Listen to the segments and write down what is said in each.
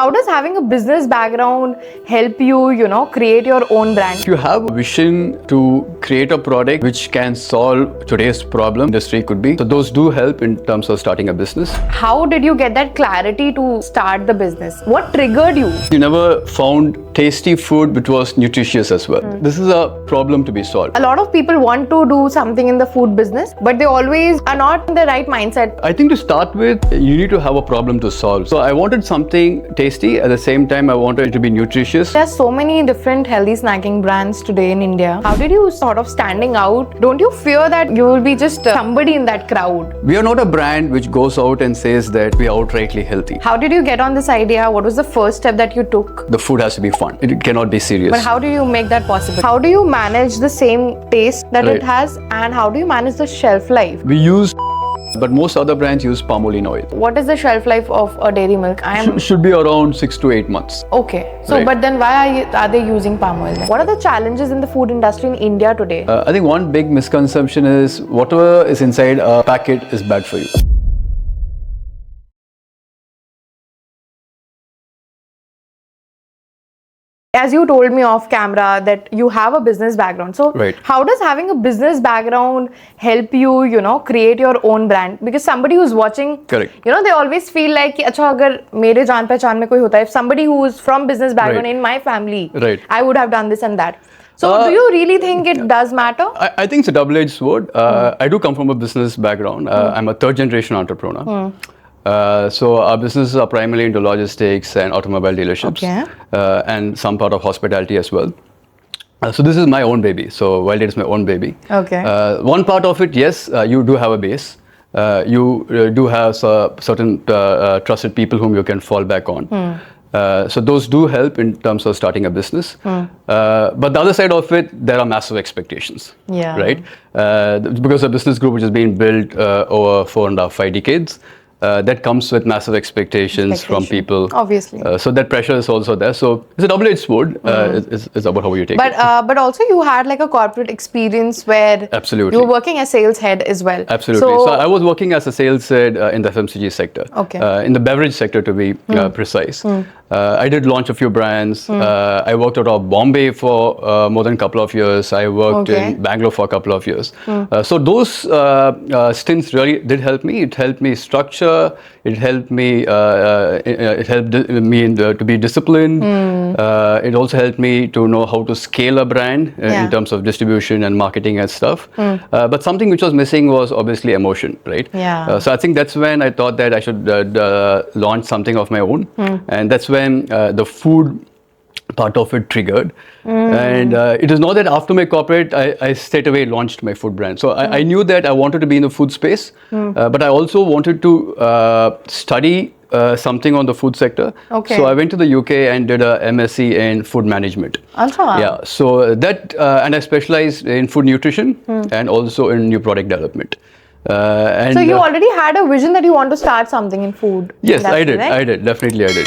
how does having a business background help you, create your own brand? If you have a vision to create a product which can solve today's problem, industry could be. So those do help in terms of starting a business. How did you get that clarity to start the business? What triggered you? You never found tasty food which was nutritious as well. This is a problem to be solved. A lot of people want to do something in the food business, but they always are not in the right mindset. I think to start with, you need to have a problem to solve. So I wanted something tasty. At the same time, I wanted it to be nutritious. There's so many different healthy snacking brands today in India. How did you sort of standing out? Don't you fear that you will be just somebody in that crowd? We are not a brand which goes out and says that we are outrightly healthy. How did you get on this idea? What was the first step that you took? The food has to be fun. It cannot be serious. But how do you make that possible? How do you manage the same taste that it has, and how do you manage the shelf life? We use, but most other brands use palm oil. What is the shelf life of a dairy milk? Should be around 6 to 8 months. Okay. So, Right. but then why are they using palm oil then? What are the challenges in the food industry in India today? I think one big misconception is whatever is inside a packet is bad for you. As you told me off camera that you have a business background. So Right. how does having a business background help you, create your own brand? Because somebody who's watching, Correct. they always feel like, अच्छा अगर मेरे जान पहचान में कोई होता है, if somebody who is from business background Right. in my family, Right. I would have done this and that. So do you really think it does matter? I think it's a double-edged sword. I do come from a business background. I'm a third-generation entrepreneur. So our businesses are primarily into logistics and automobile dealerships, and some part of hospitality as well. So this is my own baby. So while it is my own baby, Okay. One part of it, yes, you do have a base. You do have certain trusted people whom you can fall back on. So those do help in terms of starting a business. But the other side of it, there are massive expectations. Yeah. Right? Because a business group which has been built over 4.5, 5 decades. That comes with massive expectations from people. Obviously. So that pressure is also there. So it's a double-edged sword. It's about how you take it. But also you had like a corporate experience where Absolutely. you were working as sales head as well. Absolutely. So I was working as a sales head in the FMCG sector. Okay. In the beverage sector, to be precise. I did launch a few brands. I worked out of Bombay for more than a couple of years. I worked in Bangalore for a couple of years. So those stints really did help me. It helped me structure. It helped me. It helped me to be disciplined. It also helped me to know how to scale a brand in terms of distribution and marketing and stuff. But something which was missing was obviously emotion, right? Yeah. So I think that's when I thought that I should launch something of my own, and that's when the food part of it triggered. And it is not that after my corporate, I straight away launched my food brand. So I knew that I wanted to be in the food space, but I also wanted to study something on the food sector. Okay. So I went to the UK and did a MSc in food management. Achha. Yeah. So that, and I specialized in food nutrition and also in new product development. So you already had a vision that you want to start something in food. Yes, I industry, did. right? I did. Definitely, I did.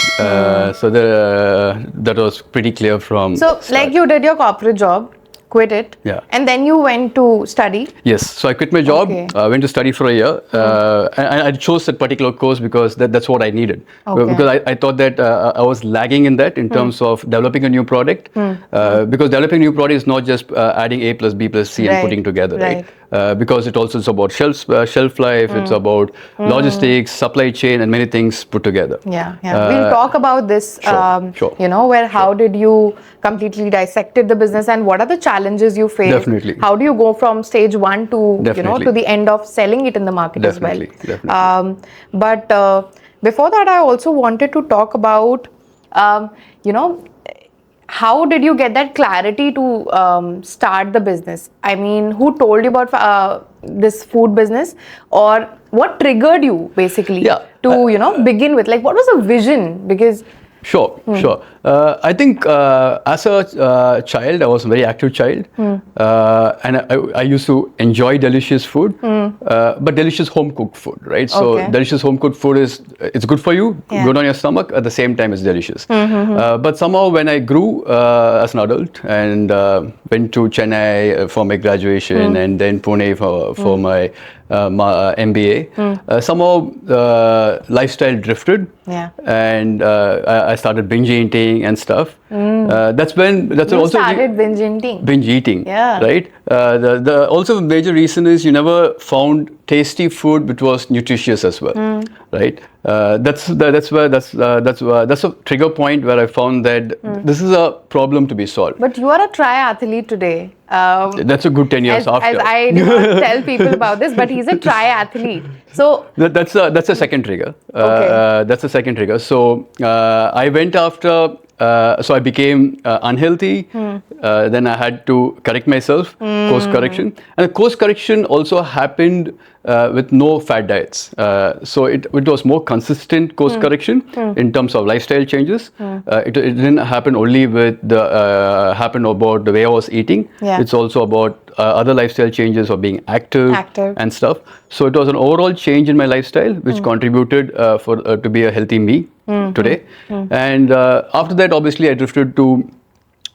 So that was pretty clear from. So start. like you did your corporate job, quit it, Yeah. and then you went to study. Yes. So I quit my job. Okay. Went to study for a year, and I chose that particular course because that's what I needed. Okay. Because I thought that I was lagging in that in terms of developing a new product. Because developing a new product is not just adding A plus B plus C and Right. putting together, right? Right. Because it also is about shelf life. It's about logistics, supply chain, and many things put together. Yeah. We'll talk about this. Sure. Where how did you completely dissected the business and what are the challenges you faced? Definitely. How do you go from stage 1 to Definitely. to the end of selling it in the market Definitely. as well? But before that, I also wanted to talk about how did you get that clarity to start the business? I mean, who told you about this food business, or what triggered you basically to begin with? Like, what was the vision? Because Sure. I think as a child, I was a very active child, and I used to enjoy delicious food, but delicious home cooked food, right? So delicious home cooked food it's good for you, good on your stomach. At the same time, it's delicious. But somehow, when I grew as an adult and went to Chennai for my graduation, and then Pune for my MBA. Somehow lifestyle drifted, and I started binge eating and stuff. That's you started binge eating. Binge eating, right? The also major reason is you never found tasty food which was nutritious as well, right? That's a trigger point where I found that this is a problem to be solved. But you are a triathlete today. That's a good 10 years after. As I did not tell people about this, but he's a triathlete. So that's a second trigger. Okay. That's a second trigger. So I went after. So I became unhealthy. Then I had to correct myself, course correction. And the course correction also happened with no fad diets. So it was more consistent course correction in terms of lifestyle changes. It didn't happen only with happen about the way I was eating. It's also about other lifestyle changes of being active and stuff. So it was an overall change in my lifestyle which contributed to be a healthy me today. And after that, obviously, I drifted to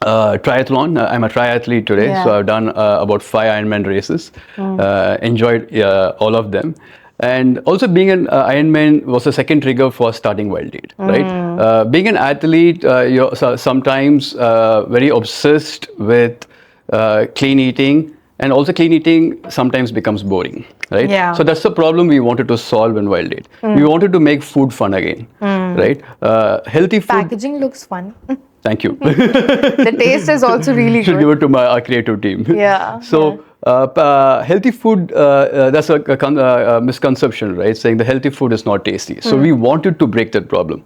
triathlon. I'm a triathlete today, so I've done about 5 Ironman races. Enjoyed all of them. And also being an Ironman was a second trigger for starting Wild Eat, right? Being an athlete, you're sometimes very obsessed with clean eating. And also clean eating sometimes becomes boring, right? So that's the problem we wanted to solve in Wild Eat. We wanted to make food fun again, right? Healthy food. Packaging looks fun. Thank you. The taste is also really good. Should give it to our creative team. So healthy food, that's a misconception, right? Saying the healthy food is not tasty. So we wanted to break that problem.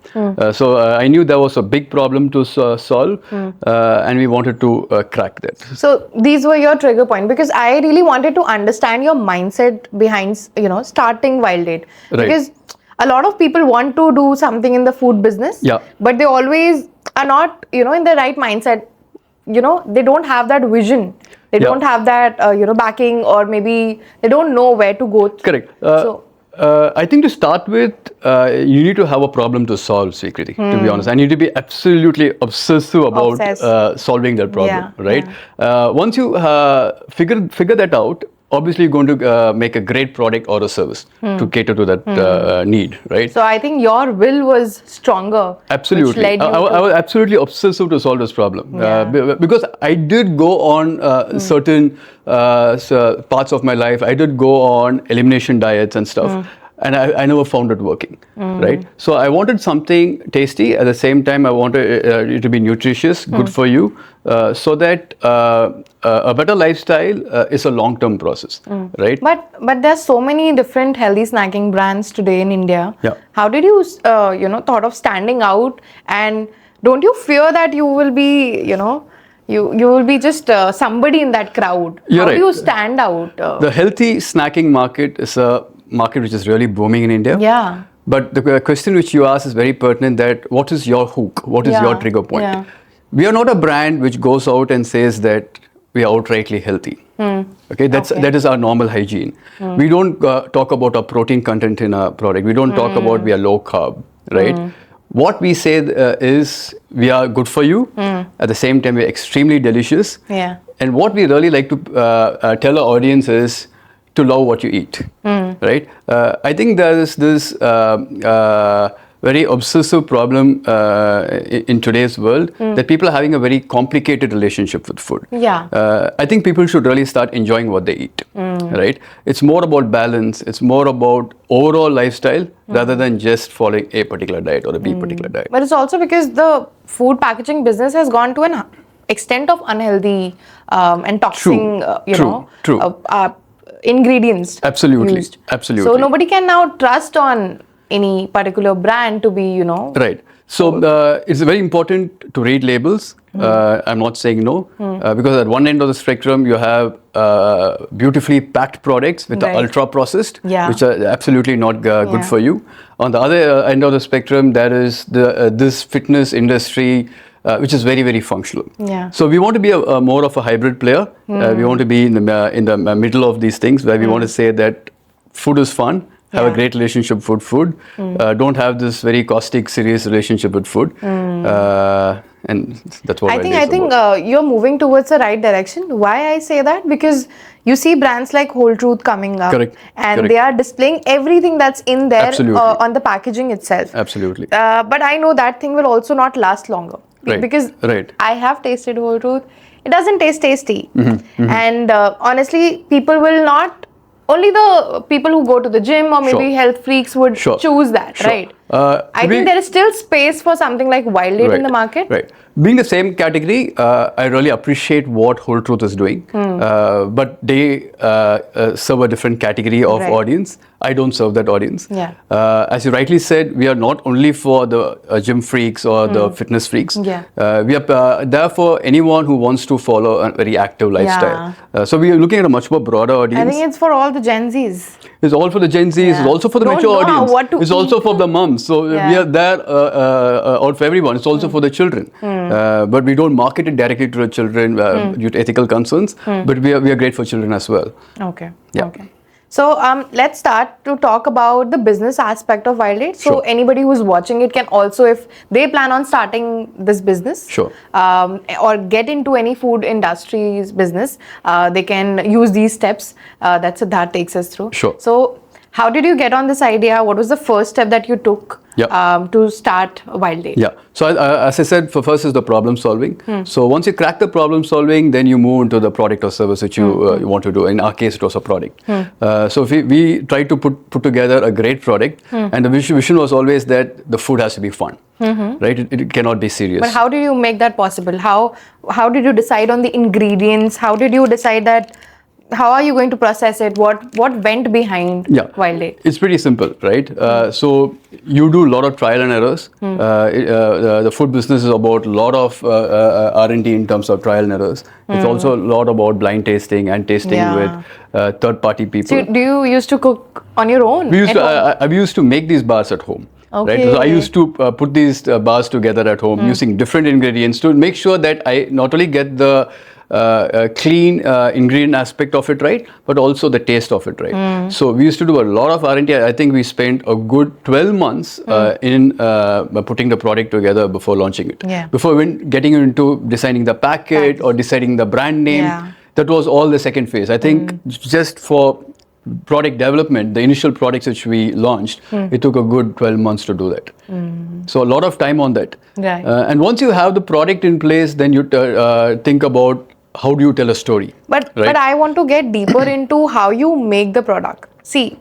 So I knew there was a big problem to solve, and we wanted to crack that. So these were your trigger point, because I really wanted to understand your mindset behind, starting Wild Eat. Because a lot of people want to do something in the food business, but they always are not, in the right mindset. They don't have that vision. They don't have that, backing, or maybe they don't know where to go. Correct. I think to start with, you need to have a problem to solve, Sweekriti, to be honest. I need to be absolutely obsessive about solving that problem, right? Once you figure that out, obviously you're going to make a great product or a service to cater to that need, right? So I think your will was stronger. Absolutely. Which led you I was absolutely obsessive to solve this problem because I did go on certain parts of my life. I did go on elimination diets and stuff. And I never found it working, right? So I wanted something tasty. At the same time, I wanted it to be nutritious, good for you, so that a better lifestyle is a long-term process, right? But there's so many different healthy snacking brands today in India. How did you, thought of standing out? And don't you fear that you will be, you will be just somebody in that crowd? You're How right. do you stand out? The healthy snacking market is a market which is really booming in India. But the question which you ask is very pertinent, that what is your hook? What is your trigger point? We are not a brand which goes out and says that we are outrightly healthy. Okay, that is our normal hygiene. We don't talk about our protein content in our product. We don't talk about we are low carb, right? What we say is we are good for you. At the same time, we're extremely delicious. And what we really like to tell our audience is to love what you eat, right? I think there is this very obsessive problem in today's world that people are having a very complicated relationship with food. I think people should really start enjoying what they eat, right? It's more about balance. It's more about overall lifestyle rather than just following a particular diet or a B particular diet. But it's also because the food packaging business has gone to an extent of unhealthy and toxic, ingredients used. Absolutely. So nobody can now trust on any particular brand to be, Right. So it's very important to read labels. I'm not saying no, because at one end of the spectrum you have beautifully packed products with the ultra processed, which are absolutely not good for you. On the other end of the spectrum, there is this fitness industry, which is very, very functional. So we want to be a more of a hybrid player. We want to be in the middle of these things, where we want to say that food is fun. Have a great relationship with food. Don't have this very caustic, serious relationship with food. and that's what I Wild Day is think about. you're moving towards the right direction. Why I say that? Because you see brands like Whole Truth coming up, Correct. and Correct. they are displaying everything that's in there Absolutely. on the packaging itself. Absolutely. But I know that thing will also not last longer. Right. Because Right. I have tasted Whole Truth. It doesn't taste tasty. Mm-hmm. And honestly, people will not, only the people who go to the gym or maybe Sure. health freaks would Sure. choose that, Sure. right? I think there is still space for something like Wild Date in the market. Right. Being the same category, I really appreciate what Whole Truth is doing. But they serve a different category of Right. audience. I don't serve that audience. Yeah. As you rightly said, we are not only for the gym freaks or the fitness freaks. Yeah. We are there for anyone who wants to follow a very active lifestyle. So we are looking at a much more broader audience. I think it's for all the Gen Zs. It's all for the Gen Zs. Yeah. It's also for the Don't mature know audience. what to It's also eat. for the moms. So we Yeah. are there out for everyone. It's also for the children. But we don't market it directly to the children due to ethical concerns. But we are great for children as well. Okay. Yeah. Okay. So let's start to talk about the business aspect of Wild Date. So Sure. anybody who's watching it can also, if they plan on starting this business, Sure. Or get into any food industry's business, they can use these steps that Siddarth takes us through. Sure. So how did you get on this idea? What was the first step that you took to start Wild Date? Yeah. So as I said, first is the problem solving. So once you crack the problem solving, then you move into the product or service which you want to do. In our case, it was a product. So we tried to put together a great product, and the vision was always that the food has to be fun. Right? It cannot be serious. But how did you make that possible? How did you decide on the ingredients? How did you decide that? How are you going to process it? What went behind Wild Date? It's pretty simple, right? So you do a lot of trial and errors. The food business is about a lot of R&D in terms of trial and errors. It's also a lot about blind tasting and tasting with third-party people. So do you used to cook on your own? I used to make these bars at home. Right? So I used to put these bars together at home using different ingredients to make sure that I not only get the clean ingredient aspect of it right, but also the taste of it right. So we used to do a lot of R&D. I think we spent a good 12 months in putting the product together before launching it. Before getting into designing the packet or deciding the brand name, that was all the second phase. I think just for product development, the initial products which we launched, it took a good 12 months to do that. So a lot of time on that. Right. And once you have the product in place, then you think about how do you tell a story. But I want to get deeper into how you make the product. See,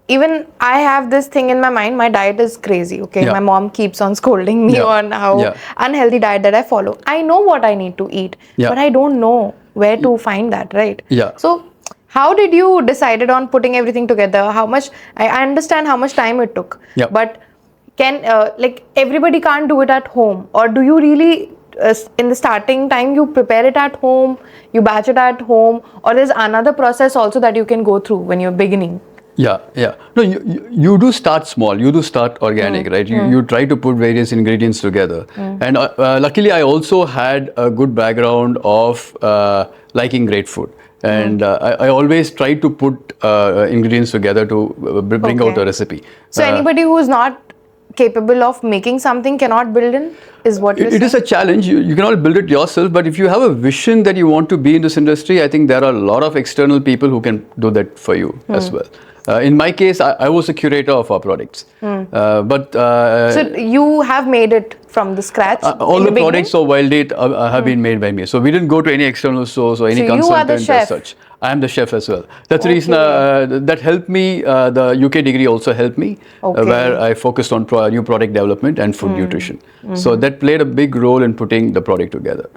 even I have this thing in my mind, my diet is crazy, okay? My mom keeps on scolding me on how unhealthy diet that I follow. I know what I need to eat, but I don't know where to find that, right? So how did you decided on putting everything together? How much, I understand how much time it took, but can, like everybody can't do it at home, or do you really, in the starting time, you prepare it at home, you batch it at home, or there's another process also that you can go through when you're beginning? No, you do start small, you do start organic, right? You try to put various ingredients together. And luckily, I also had a good background of liking great food. And I always try to put ingredients together to bring out a recipe. So anybody who is not capable of making something cannot build in, is what you're saying? It is a challenge. You cannot build it yourself, but if you have a vision that you want to be in this industry, I think there are a lot of external people who can do that for you as well. In my case, I was a curator of our products. So you have made it from the scratch? All the products of Wild Date have been made by me. So we didn't go to any external source or any consultant as such. I am the chef as well. That's the reason that helped me. The UK degree also helped me, where I focused on new product development and food nutrition. So that played a big role in putting the product together.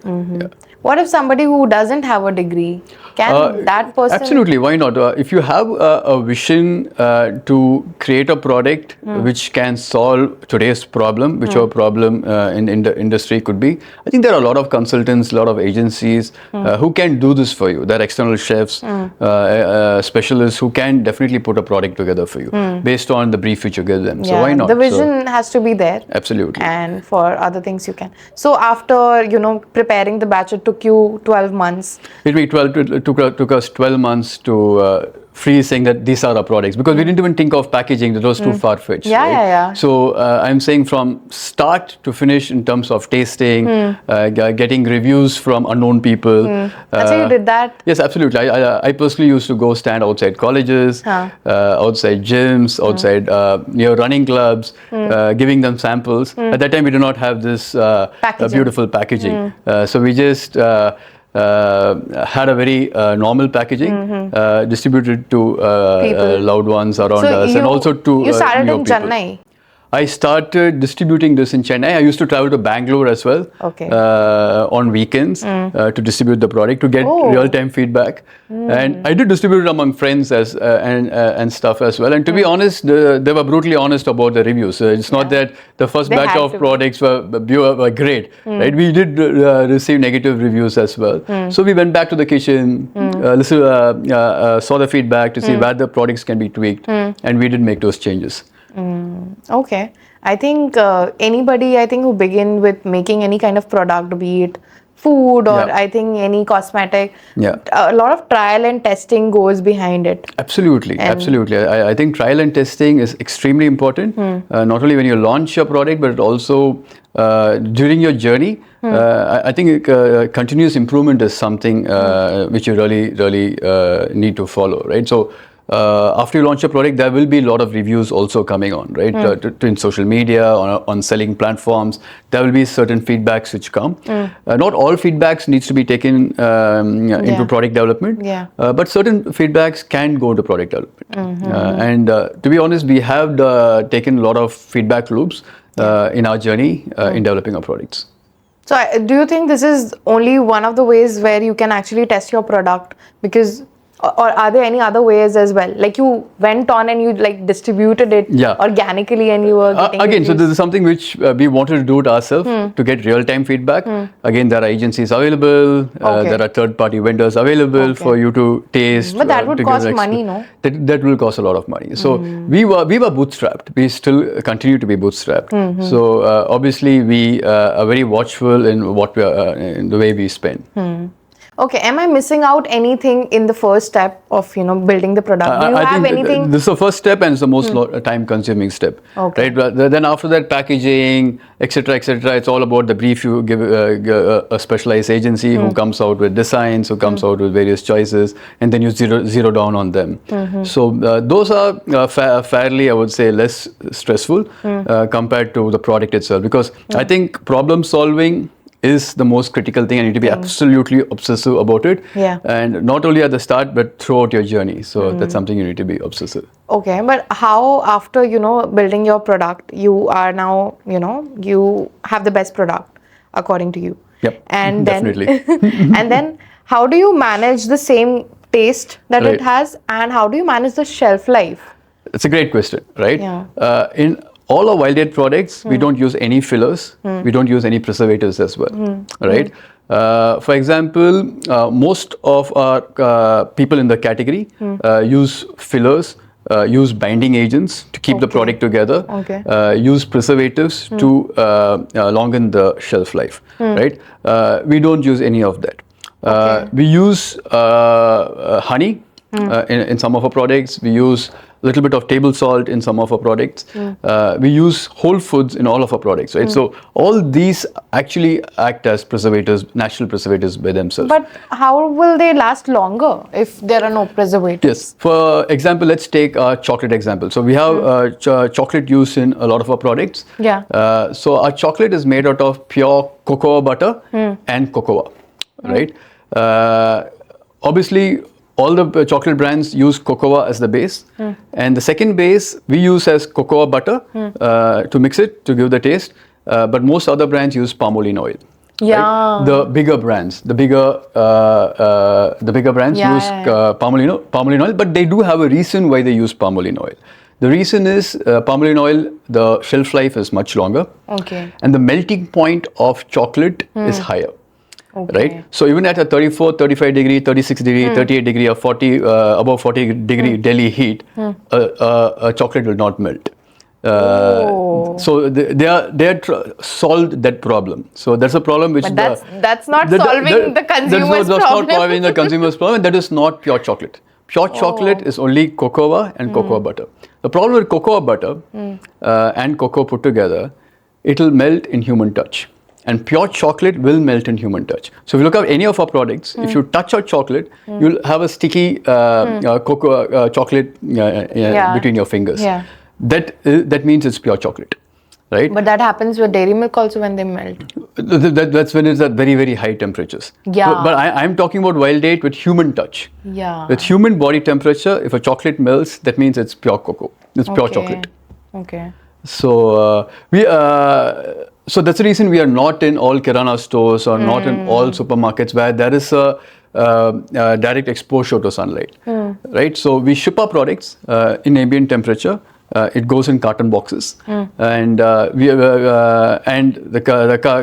What if somebody who doesn't have a degree, can that person? Absolutely, why not? If you have a vision to create a product which can solve today's problem, whichever problem in the industry could be, I think there are a lot of consultants, a lot of agencies who can do this for you. There are external chefs, specialists who can definitely put a product together for you based on the brief which you give them. So why not? The vision has to be there. Absolutely. And for other things you can. So after, preparing the batch, it took you 12 months. It took us 12 months to free saying that these are our products, because we didn't even think of packaging. That was too far-fetched. Yeah. So I'm saying from start to finish in terms of tasting, getting reviews from unknown people. So you did that? Yes, absolutely. I personally used to go stand outside colleges, outside gyms, outside near running clubs, giving them samples. At that time, we did not have this beautiful packaging. So we just had a very normal packaging, distributed to loved ones around us, and also to you started new in people. Chennai. I started distributing this in Chennai. I used to travel to Bangalore as well on weekends to distribute the product, to get real-time feedback. And I did distribute it among friends and stuff as well. And to be honest, they were brutally honest about the reviews. It's not that the first batch of products were great. Right? We did receive negative reviews as well. So we went back to the kitchen, saw the feedback to see where the products can be tweaked, and we did make those changes. Okay. I think anybody who begin with making any kind of product, be it food or I think any cosmetic, a lot of trial and testing goes behind it. Absolutely. I think trial and testing is extremely important, not only when you launch your product, but also during your journey. I think continuous improvement is something which you really need to follow, right? So after you launch a product, there will be a lot of reviews also coming on, right? In social media, on selling platforms, there will be certain feedbacks which come. Not all feedbacks needs to be taken into product development, but certain feedbacks can go into product development. And to be honest, we have taken a lot of feedback loops in our journey in developing our products. So do you think this is only one of the ways where you can actually test your product? Because or are there any other ways as well? Like you went on and you like distributed it organically and you were getting again, so this is something which we wanted to do it ourselves to get real-time feedback. Again, there are agencies available, there are third-party vendors available for you to taste. But that would cost money, no? That will cost a lot of money. So we were bootstrapped. We still continue to be bootstrapped. So obviously we are very watchful in what we are, in the way we spend. Okay, am I missing out anything in the first step of building the product? Do you have anything? This is the first step and it's the most time-consuming step. Right? But then after that, packaging, etc., it's all about the brief. You give a specialized agency who comes out with designs, who comes out with various choices, and then you zero down on them. So those are fairly, I would say, less stressful compared to the product itself, because I think problem solving is the most critical thing. I need to be absolutely obsessive about it. And not only at the start, but throughout your journey. So that's something you need to be obsessive. Okay, but how after, building your product, you are now, you have the best product according to you. Yep, and definitely. And then how do you manage the same taste that it has, and how do you manage the shelf life? It's a great question, right? In all our Wild Aid products, we don't use any fillers. We don't use any preservatives as well, right? For example, most of our people in the category use fillers, use binding agents to keep the product together, use preservatives to lengthen the shelf life, right? We don't use any of that. We use honey in some of our products. We use a little bit of table salt in some of our products. We use whole foods in all of our products, right? So all these actually act as preservatives, natural preservatives by themselves. But how will they last longer if there are no preservatives? Yes. For example, let's take a chocolate example. So we have chocolate used in a lot of our products. So our chocolate is made out of pure cocoa butter and cocoa, right? Obviously, all the chocolate brands use cocoa as the base, and the second base we use as cocoa butter to mix it to give the taste. But most other brands use palm oil. Right? The bigger brands, the bigger brands use palm oil, but they do have a reason why they use palm oil. The reason is palm oil, the shelf life is much longer, and the melting point of chocolate is higher. Right? So even at a 34, 35 degree, 36 degree, 38 degree or 40, above 40 degree Delhi heat, a chocolate will not melt. So they solved that problem. So that's a problem which... But that's not solving the consumer's problem. That's not solving the consumer's problem. That is not pure chocolate. Pure chocolate is only cocoa and cocoa butter. The problem with cocoa butter and cocoa put together, it'll melt in human touch. And pure chocolate will melt in human touch. So if you look at any of our products, if you touch our chocolate, you'll have a sticky cocoa chocolate between your fingers. Yeah. That means it's pure chocolate, right? But that happens with dairy milk also when they melt. That's when it's at very, very high temperatures. Yeah. But I'm talking about wild date with human touch. Yeah. With human body temperature, if a chocolate melts, that means it's pure cocoa. It's pure chocolate. Okay. So so that's the reason we are not in all kirana stores or not in all supermarkets where there is a direct exposure to sunlight, right? So we ship our products in ambient temperature. It goes in carton boxes, and the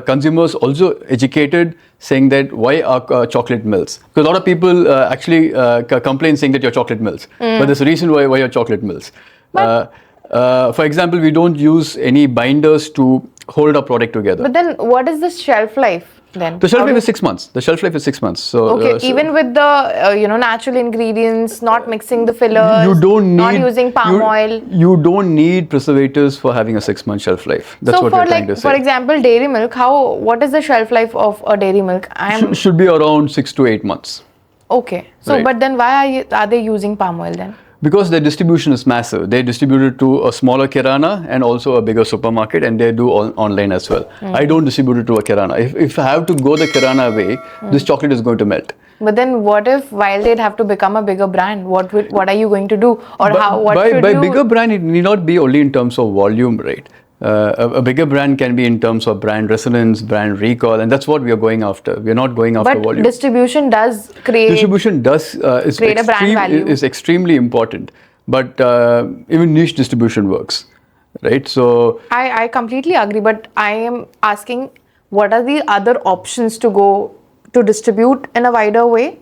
consumers also educated saying that why our chocolate melts. Because a lot of people actually complain saying that your chocolate melts, but there's a reason why your chocolate melts. For example, we don't use any binders to hold our product together. But then what is the shelf life then? The shelf life is 6 months. The shelf life is 6 months. So even with the natural ingredients, not mixing the fillers, not using palm oil. You don't need preservatives for having a 6-month shelf life. That's what we're trying to say. For example, dairy milk. What is the shelf life of a dairy milk? Should be around 6 to 8 months. Okay. So, Right. but then why are they using palm oil then? Because their distribution is massive. They distribute it to a smaller kirana and also a bigger supermarket, and they do online as well. I don't distribute it to a kirana. If I have to go the kirana way, this chocolate is going to melt. But then what if Wild Date have to become a bigger brand? What are you going to do? Or By bigger brand, it need not be only in terms of volume, right? A bigger brand can be in terms of brand resonance, brand recall, and that's what we are going after. We are not going after volume. But distribution does create... Distribution does create a brand value. Is extremely important. But even niche distribution works, right? So I completely agree, but I am asking, what are the other options to go to distribute in a wider way,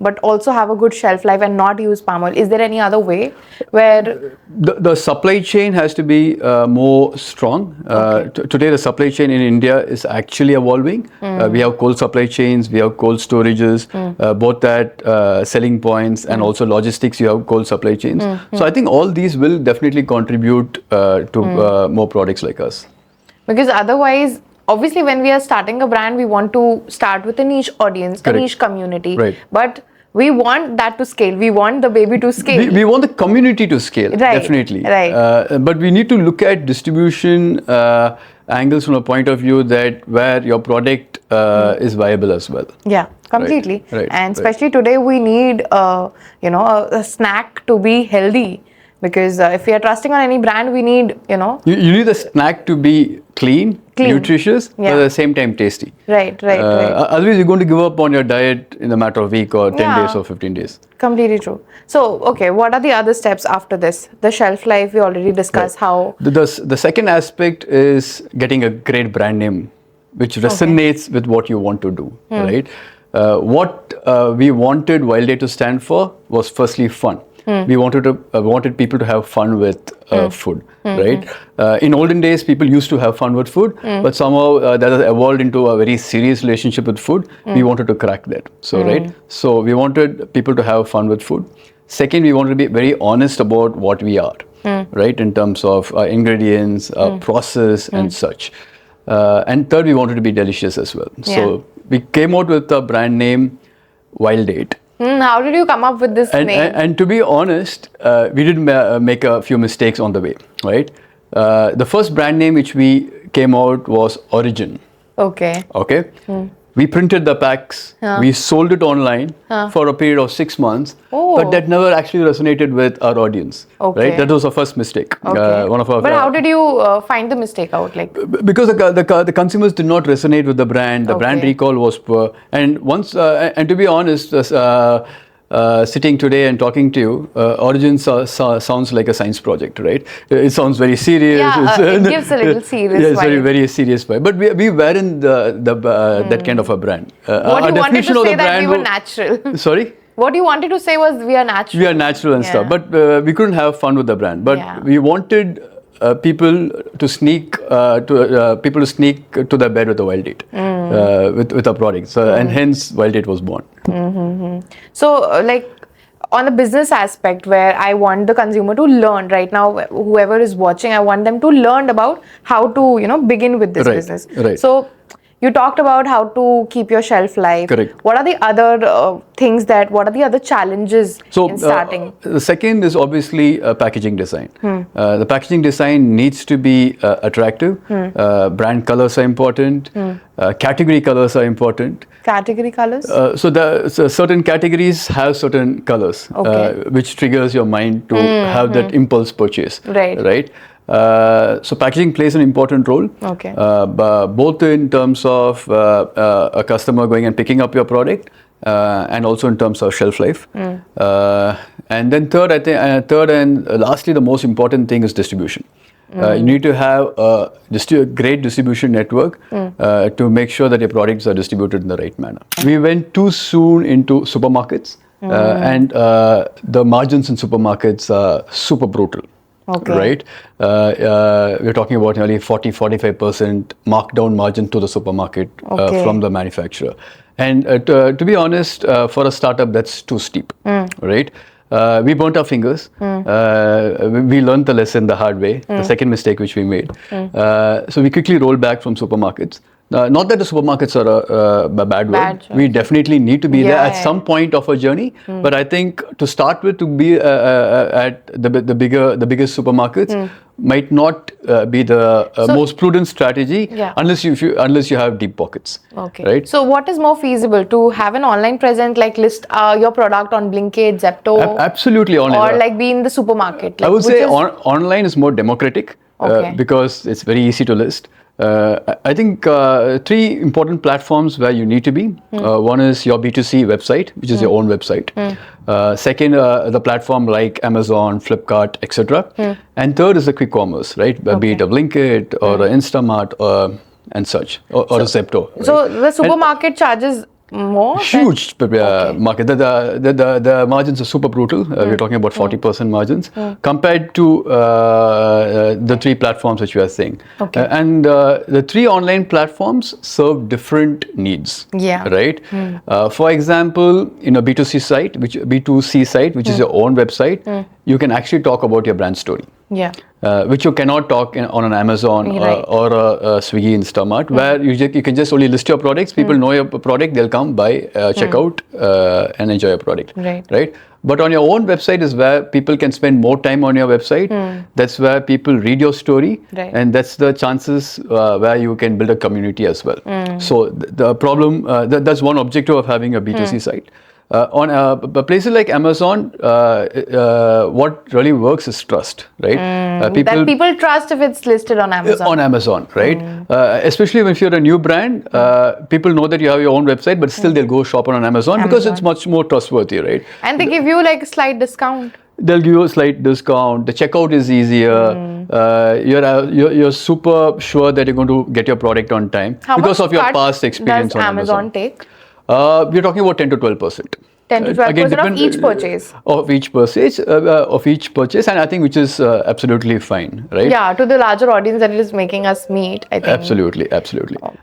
but also have a good shelf life and not use palm oil? Is there any other way where... The supply chain has to be more strong. Today, the supply chain in India is actually evolving. We have cold supply chains, we have cold storages, both at selling points and also logistics, you have cold supply chains. So I think all these will definitely contribute to more products like us. Because otherwise... Obviously, when we are starting a brand, we want to start with a niche audience, Correct. a niche community. Right. But we want that to scale. We want the baby to scale. We want the community to scale, definitely. Right. But we need to look at distribution angles from a point of view that where your product is viable as well. Yeah, completely. Right. And especially today, we need a snack to be healthy. Because if we are trusting on any brand, we need, You need the snack to be clean, nutritious, but at the same time tasty. Right. Otherwise, you're going to give up on your diet in a matter of a week or 10 days or 15 days. Completely true. So, okay, what are the other steps after this? The shelf life, we already discussed how... The second aspect is getting a great brand name, which resonates with what you want to do, right? What we wanted Wild Day to stand for was firstly fun. We wanted people to have fun with food, right? In olden days, people used to have fun with food, but somehow that has evolved into a very serious relationship with food. We wanted to crack that. So, right? So we wanted people to have fun with food. Second, we wanted to be very honest about what we are, right? In terms of ingredients, process, and such. And third, we wanted to be delicious as well. So we came out with a brand name, Wild Date. How did you come up with this name? And to be honest, we did make a few mistakes on the way, right? The first brand name which we came out was Origin. Okay. We printed the packs, we sold it online for a period of 6 months, but that never actually resonated with our audience, right? That was our first mistake. But how did you find the mistake out? Because the consumers did not resonate with the brand, the brand recall was poor, and and to be honest, sitting today and talking to you, Origin sounds like a science project, right? It sounds very serious. It gives a little serious vibe. It's very, very serious vibe. But we weren't that kind of a brand. What you wanted to say that we were natural. Sorry? What you wanted to say was we are natural. We are natural and stuff. But we couldn't have fun with the brand. But we wanted people to sneak to their bed with a Wild Date, with our products, and hence Wild Date was born. So, on the business aspect, where I want the consumer to learn right now, whoever is watching, I want them to learn about how to, begin with this business. Right. So you talked about how to keep your shelf life. Correct. What are the other what are the other challenges in starting? The second is obviously packaging design. The packaging design needs to be attractive. Brand colors are important. Category colors are important. Category colors? So certain categories have certain colors, which triggers your mind to have that impulse purchase. Right. So packaging plays an important role, both in terms of a customer going and picking up your product, and also in terms of shelf life. And then third and lastly, the most important thing is distribution. You need to have a great distribution network to make sure that your products are distributed in the right manner. We went too soon into supermarkets, and the margins in supermarkets are super brutal. Right? We're talking about nearly 40-45% markdown margin to the supermarket from the manufacturer. And to be honest, for a startup, that's too steep. Right? We burnt our fingers. We learned the lesson the hard way, the second mistake which we made. So we quickly rolled back from supermarkets. Not that the supermarkets are a bad word. We definitely need to be there at some point of our journey. But I think to start with, to be at the biggest supermarkets might not be the most prudent strategy unless you have deep pockets. Right? So what is more feasible, to have an online presence, like list your product on Blinkit, Zepto? Absolutely online. Or like be in the supermarket? I would say online is more democratic because it's very easy to list. I think three important platforms where you need to be. One is your B2C website, which is your own website. Second, the platform like Amazon, Flipkart, etc. And third is the quick commerce, right? Be it a Blinkit or an Instamart and such, or a Zepto. Right? So the supermarket charges more? Huge market. The margins are super brutal. We're talking about 40% margins compared to the three platforms which we are saying. And the three online platforms serve different needs. Right? For example, in a B2C site, which is your own website, you can actually talk about your brand story. Which you cannot talk on an Amazon or a Swiggy, Instamart, where you can just only list your products. People know your product, they'll come, buy, check out, and enjoy your product. Right? But on your own website is where people can spend more time on your website. That's where people read your story, and that's the chances where you can build a community as well. So the problem, that's one objective of having a B2C site. On places like Amazon, what really works is trust, right? That people trust if it's listed on Amazon. On Amazon, right? Especially if you're a new brand, people know that you have your own website, but still they'll go shop on Amazon because it's much more trustworthy, right? And they give you like a slight discount. They'll give you a slight discount. The checkout is easier. You're super sure that you're going to get your product on time because of your past experience on Amazon. Does Amazon take? We're talking about 10 to 12%. 10 to 12% of each purchase. Of each purchase, and I think which is absolutely fine, right? Yeah, to the larger audience that it is making us meet, I think. Absolutely.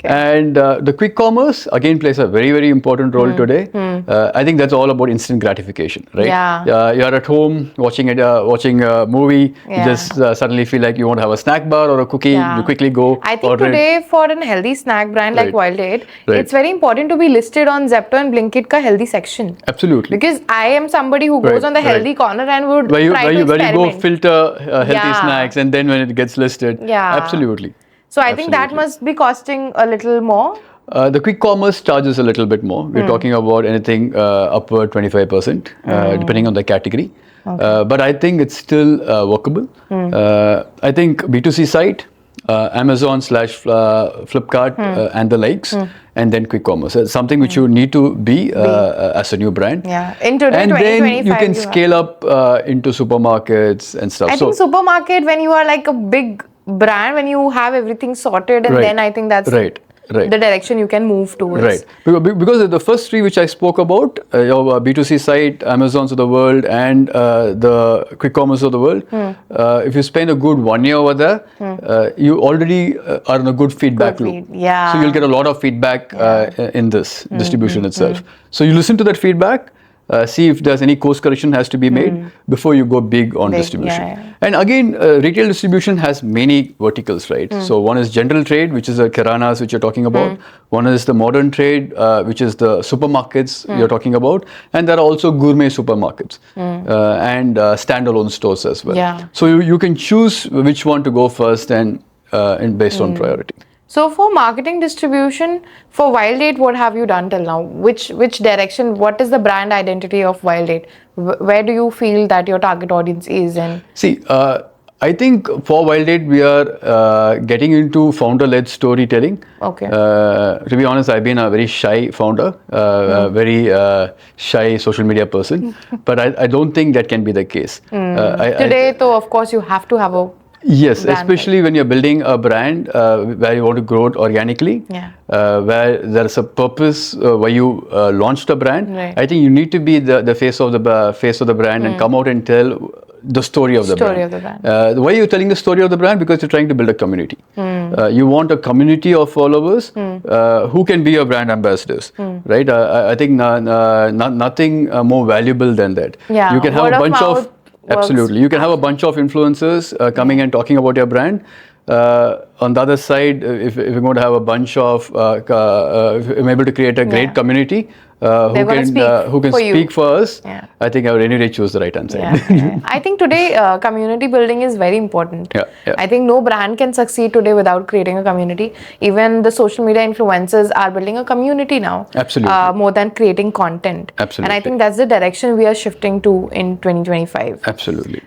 And the quick commerce again plays a very, very important role today. I think that's all about instant gratification, right? You're at home watching a movie, you just suddenly feel like you want to have a snack bar or a cookie, you quickly go. I think today for a healthy snack brand like Wild Aid, it's very important to be listed on Zepto and Blinkit ka healthy section. Absolutely. Because I am somebody who goes on the healthy corner and would try to experiment. Where you go filter healthy snacks, and then when it gets listed. Absolutely. So I think that must be costing a little more. The quick commerce charges a little bit more. We're talking about anything upward 25%, depending on the category. But I think it's still workable. I think B2C site, Amazon / Flipkart and the likes, and then quick commerce. It's something which you need to be as a new brand. In today, and then you can scale up into supermarkets and stuff. I think supermarket, when you are like a big brand, when you have everything sorted, and then I think that's the direction you can move towards. Right. Because the first three which I spoke about, your B2C site, Amazons of the world, and the quick commerce of the world, if you spend a good 1 year over there, you already are in a good feedback loop. So you'll get a lot of feedback in this distribution itself. So you listen to that feedback, see if there's any course correction has to be made before you go big on distribution. And again, retail distribution has many verticals, right? So one is general trade, which is the kiranas which you're talking about. One is the modern trade, which is the supermarkets you're talking about. And there are also gourmet supermarkets and standalone stores as well. So you can choose which one to go first and based on priority. So for marketing distribution, for Wild 8, what have you done till now? Which direction, what is the brand identity of Wild 8? Where do you feel that your target audience is? And see, I think for Wild 8, we are getting into founder-led storytelling. Okay. To be honest, I've been a very shy founder, very shy social media person, but I don't think that can be the case. Today, though, of course, you have to have a yes, brand, especially when you're building a brand where you want to grow it organically, where there's a purpose why you launched a brand. I think you need to be the face of the brand and come out and tell the story of the brand. Why are you telling the story of the brand? Because you're trying to build a community. You want a community of followers who can be your brand ambassadors, right? I think nothing more valuable than that. You can have a bunch of absolutely. You can have a bunch of influencers coming and talking about your brand. On the other side, if you're going to have a bunch of, if I'm able to create a great community who can speak for us, I think I would anyway choose the right answer. I think today community building is very important. I think no brand can succeed today without creating a community. Even the social media influencers are building a community now. Absolutely. More than creating content. Absolutely. And I think that's the direction we are shifting to in 2025. Absolutely.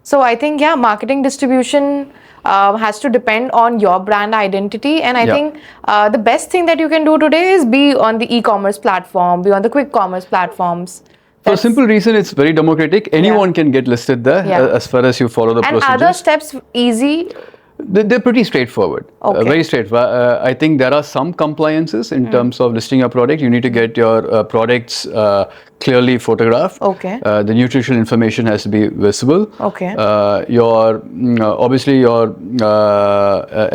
So I think, marketing distribution has to depend on your brand identity. And I think the best thing that you can do today is be on the e-commerce platform, be on the quick commerce platforms. For a simple reason, it's very democratic. Anyone can get listed there as far as you follow the procedures. And other steps easy? They're pretty straightforward, very straightforward. I think there are some compliances in terms of listing your product. You need to get your products clearly photographed. The nutritional information has to be visible. Your obviously your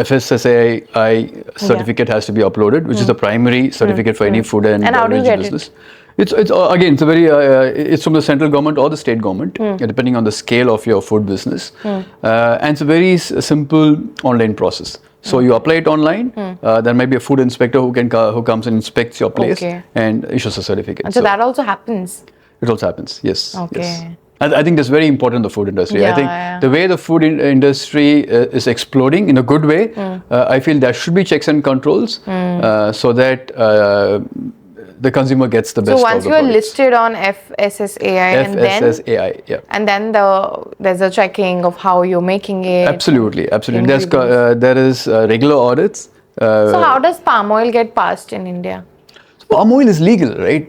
FSSAI certificate has to be uploaded, which is the primary certificate for any food and beverage business. It's again, it's a very it's from the central government or the state government, depending on the scale of your food business, and it's a very simple online process. So you apply it online. There might be a food inspector who comes and inspects your place and issues a certificate. And so that also happens. It also happens. Yes. Yes. I think that's very important in the food industry. I think the way the food industry is exploding in a good way, I feel there should be checks and controls so that the consumer gets the best. So once you are listed on FSSAI, and then there's a checking of how you're making it. Absolutely. There is regular audits. So how does palm oil get passed in India? Palm oil is legal, right?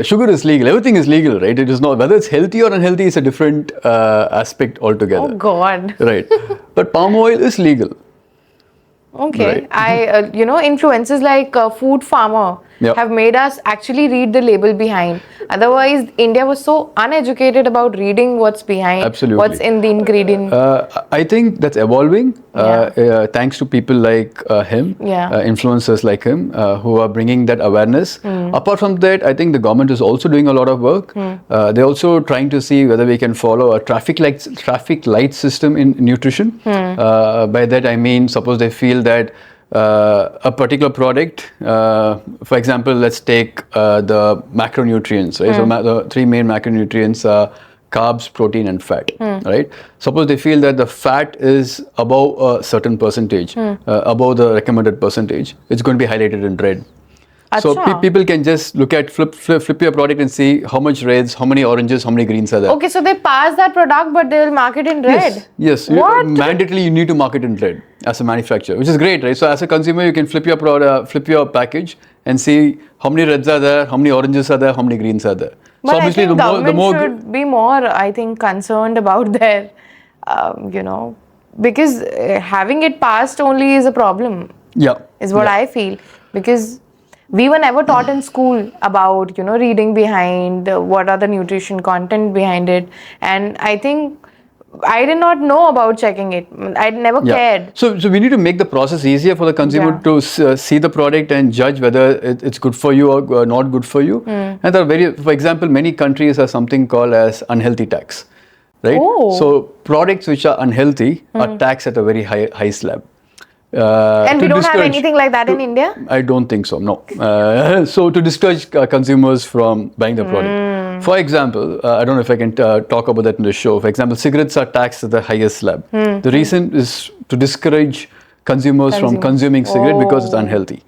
Sugar is legal. Everything is legal, right? It is not whether it's healthy or unhealthy is a different aspect altogether. Oh God! Right, but palm oil is legal. Okay, right. Influencers like Food Farmer have made us actually read the label behind. Otherwise, India was so uneducated about reading what's behind, what's in the ingredient. I think that's evolving thanks to people like him, influencers like him, who are bringing that awareness. Apart from that, I think the government is also doing a lot of work. They're also trying to see whether we can follow a traffic light system in nutrition. By that I mean, suppose they feel that a particular product, for example, let's take the macronutrients, right? So the three main macronutrients are carbs, protein and fat, right? Suppose they feel that the fat is above a certain percentage, above the recommended percentage, it's going to be highlighted in red. So people can just look at flip your product and see how much reds, how many oranges, how many greens are there. Okay, so they pass that product, but they'll mark it in red. Yes. What? Mandatorily, you need to mark it in red as a manufacturer, which is great, right? So as a consumer, you can flip your package and see how many reds are there, how many oranges are there, how many greens are there. But so obviously, I think the more should be more, I think, concerned about their, because having it passed only is a problem. Is what I feel, because we were never taught in school about, reading behind, what are the nutrition content behind it. And I think I did not know about checking it. I never cared. So we need to make the process easier for the consumer to see the product and judge whether it's good for you or not good for you. And there are for example, many countries have something called as unhealthy tax, right? Oh. So products which are unhealthy are taxed at a very high slab. And we don't have anything like that in India? I don't think so, no. So to discourage consumers from buying the product. For example, I don't know if I can talk about that in the show. For example, cigarettes are taxed at the highest slab. The reason is to discourage consumers from consuming cigarette because it's unhealthy.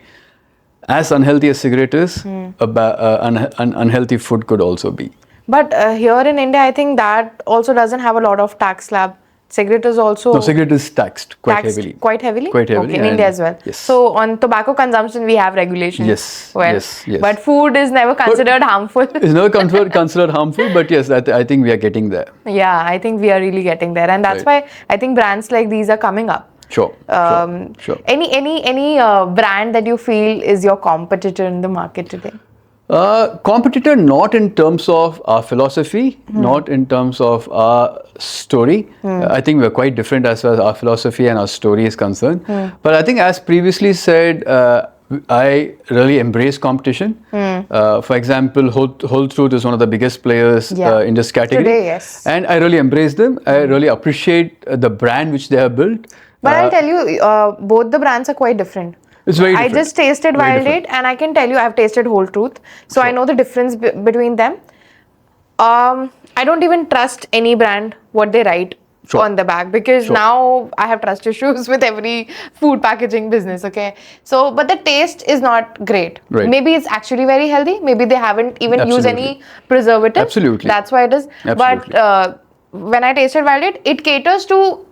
As unhealthy as cigarette is, unhealthy food could also be. But here in India, I think that also doesn't have a lot of tax slab. Cigarette is also... No, cigarette is taxed quite heavily. Quite heavily? Quite heavily. Okay, in India as well. Yes. So on tobacco consumption, we have regulations. Yes. Well, yes. But food is never considered harmful. It's never considered harmful, but yes, I think we are getting there. Yeah, I think we are really getting there. And that's why I think brands like these are coming up. Sure. Any brand that you feel is your competitor in the market today? Competitor not in terms of our philosophy, not in terms of our story. I think we're quite different as far as our philosophy and our story is concerned. But I think as previously said, I really embrace competition. For example, Whole Truth is one of the biggest players in this category. Today, yes. And I really embrace them. I really appreciate the brand which they have built. But I'll tell you, both the brands are quite different. It's very different. I just tasted Wild Date and I can tell you I've tasted Whole Truth. So I know the difference between them. I don't even trust any brand what they write on the back because now I have trust issues with every food packaging business, okay? So, but the taste is not great. Right. Maybe it's actually very healthy. Maybe they haven't even used any preservatives. Absolutely. That's why it is. Absolutely. But when I tasted Wild Date, it caters to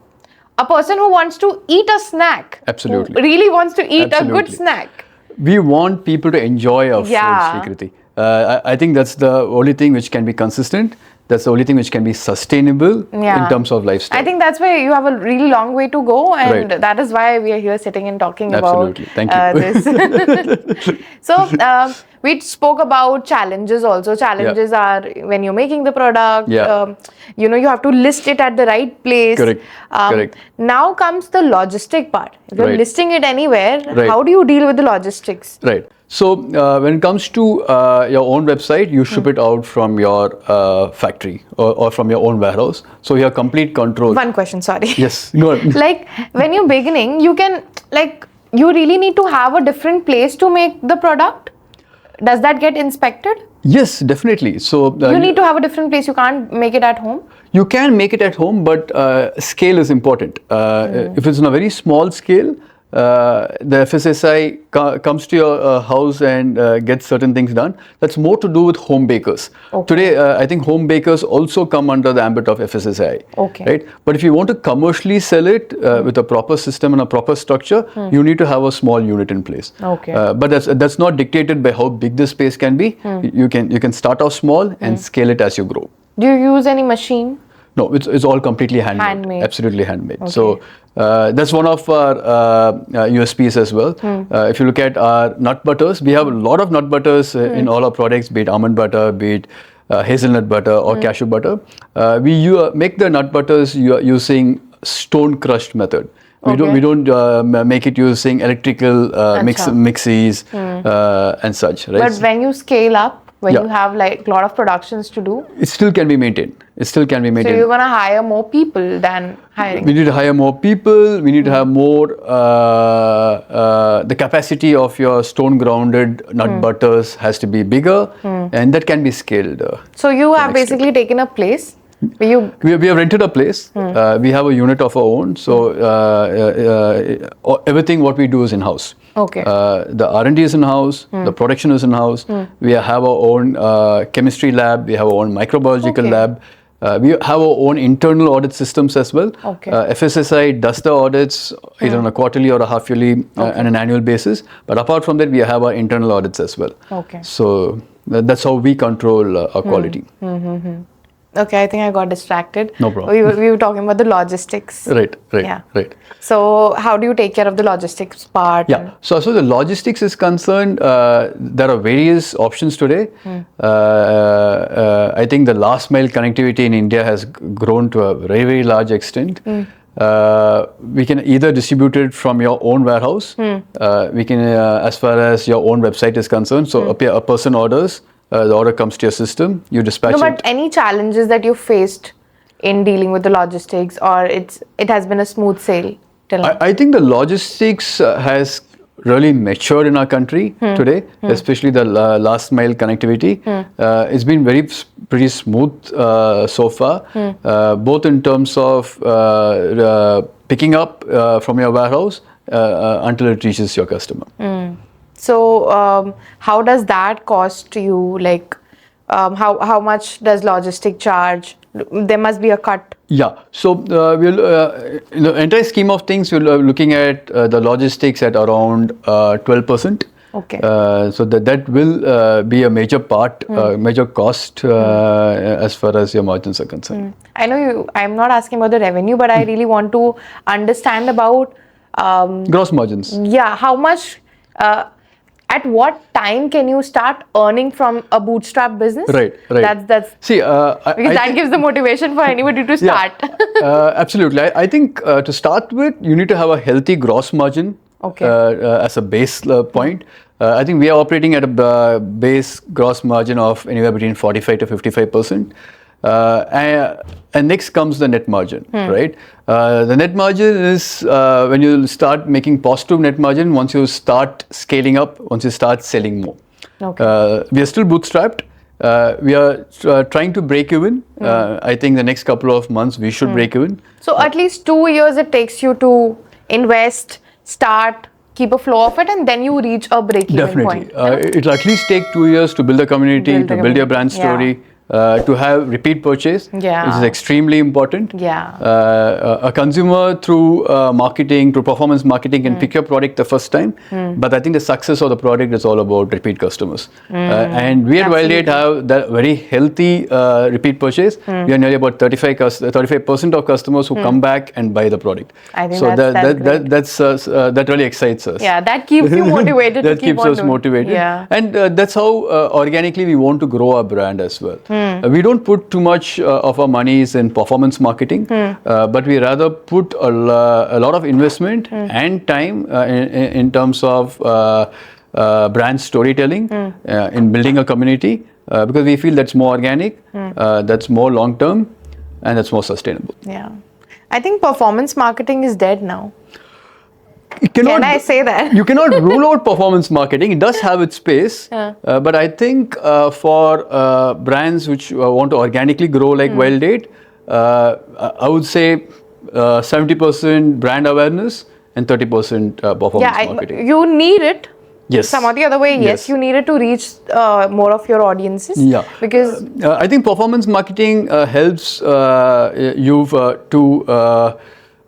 a person who wants to eat a snack. Absolutely. Who really wants to eat a good snack. We want people to enjoy our food, Sweekriti. I think that's the only thing which can be consistent. That's the only thing which can be sustainable in terms of lifestyle. I think that's why you have a really long way to go, and that is why we are here sitting and talking about this. So we spoke about challenges also. Challenges are when you're making the product, you know, you have to list it at the right place. Correct. Now comes the logistic part. If you're listing it anywhere, how do you deal with the logistics? Right. So when it comes to your own website, you ship it out from your factory or from your own warehouse. So you have complete control. One question, sorry. Yes, go on. Like when you're beginning, you can you really need to have a different place to make the product. Does that get inspected? Yes, definitely. So you need to have a different place. You can't make it at home. You can make it at home, but scale is important. If it's on a very small scale, the FSSAI comes to your house and gets certain things done. That's more to do with home bakers. Today, I think home bakers also come under the ambit of FSSAI. Right? But if you want to commercially sell it with a proper system and a proper structure, you need to have a small unit in place. But that's not dictated by how big the space can be. You can start off small and scale it as you grow. Do you use any machine? No, it's all completely handmade. Absolutely handmade. So that's one of our USPs as well. If you look at our nut butters, we have a lot of nut butters in all our products, be it almond butter, be it hazelnut butter or cashew butter. We make the nut butters using stone crushed method. We don't make it using electrical mixies and such. Right? But when you scale up, when you have like a lot of productions to do, it still can be maintained. So you're going to hire more people than hiring. We need to hire more people. We need to have more, the capacity of your stone grounded nut butters has to be bigger and that can be scaled. So you have basically taken a place. We have rented a place. We have a unit of our own. So everything what we do is in-house. The R&D is in-house. The production is in-house. We have our own chemistry lab. We have our own microbiological lab. We have our own internal audit systems as well. FSSAI does the audits either on a quarterly or a half-yearly and an annual basis. But apart from that, we have our internal audits as well. So that's how we control our quality. Okay, I think I got distracted. No problem. We were talking about the logistics. Right. Yeah. Right. So how do you take care of the logistics part? Yeah. So the logistics is concerned, there are various options today. I think the last mile connectivity in India has grown to a very, very large extent. We can either distribute it from your own warehouse. We can, as far as your own website is concerned. So a person orders, the order comes to your system, you dispatch No, but it. any challenges that you faced in dealing with the logistics, or it has been a smooth sail till now? I think the logistics has really matured in our country today, especially the last mile connectivity. It's been pretty smooth so far, both in terms of picking up from your warehouse until it reaches your customer. So how does that cost you? Like, how much does logistic charge? There must be a cut. Yeah. So in the entire scheme of things, we're looking at the logistics at around 12%. Okay. So that will be a major part, major cost as far as your margins are concerned. I know I'm not asking about the revenue, but I really want to understand about Gross margins. Yeah, how much. At what time can you start earning from a bootstrap business? Right. That's See, because that gives the motivation for anybody to start. Yeah, absolutely. I think to start with, you need to have a healthy gross margin as a base point. I think we are operating at a base gross margin of anywhere between 45 to 55%. And next comes the net margin, right? The net margin is when you start making positive net margin once you start scaling up, once you start selling more. Okay. We are still bootstrapped. We are trying to break even. I think the next couple of months we should break even. So at least 2 years it takes you to invest, start, keep a flow of it, and then you reach a break-even point. Definitely. It'll at least take 2 years to build a community, to build your brand story. To have repeat purchase, which is extremely important. A consumer through marketing, through performance marketing can pick your product the first time, but I think the success of the product is all about repeat customers. And we at Wild8 have that very healthy repeat purchase. We are nearly about 35% of customers who come back and buy the product. I think so that really excites us. Yeah, that keeps you motivated. That keeps us motivated. Yeah. And that's how organically we want to grow our brand as well. We don't put too much of our monies in performance marketing, but we rather put a lot of investment and time in terms of brand storytelling, in building a community, because we feel that's more organic, that's more long term, and that's more sustainable. Yeah. I think performance marketing is dead now. Can I say that? You cannot rule out performance marketing. It does have its space. But I think for brands which want to organically grow like Wild8, I would say 70% brand awareness and 30% performance marketing. You need it. Yes. Some or the other way, yes, you need it to reach more of your audiences. Yeah. Because I think performance marketing helps you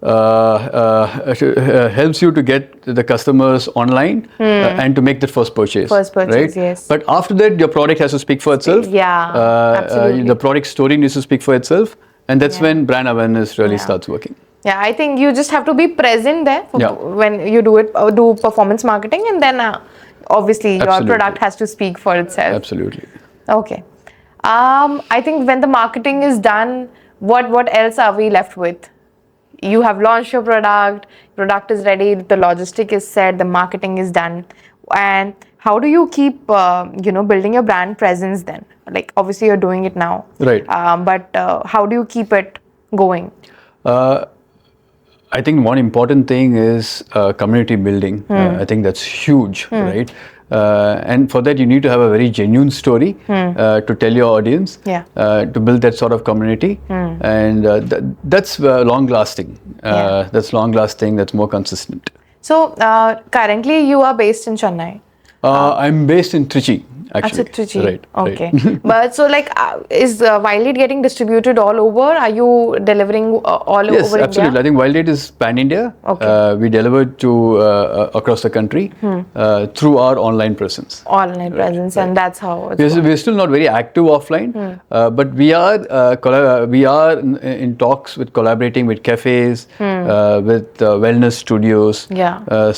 helps you to get the customers online and to make the first purchase. Right? Yes. But after that, your product has to speak for itself. Absolutely. The product story needs to speak for itself, and that's when brand awareness really starts working. Yeah, I think you just have to be present there when you do performance marketing, and then obviously your product has to speak for itself. Absolutely. Okay. I think when the marketing is done, what else are we left with? You have launched your product is ready, the logistic is set, the marketing is done, and how do you keep building your brand presence then? Like obviously you're doing it now, right? But how do you keep it going? I think one important thing is community building. I think that's huge, right? And for that, you need to have a very genuine story to tell your audience, to build that sort of community. And that's long-lasting. That's long-lasting, that's more consistent. So, currently you are based in Chennai? I'm based in Trichy. actually. Acha, Trichy. Right. Okay. But so like, is Wild Date getting distributed all over? Are you delivering all Yes, over absolutely. India? I think Wild Date is pan-India. Okay. We delivered to across the country through our online presence. Online presence, and that's how it's We're still not very active offline, but we are in talks with collaborating with cafes, with wellness studios,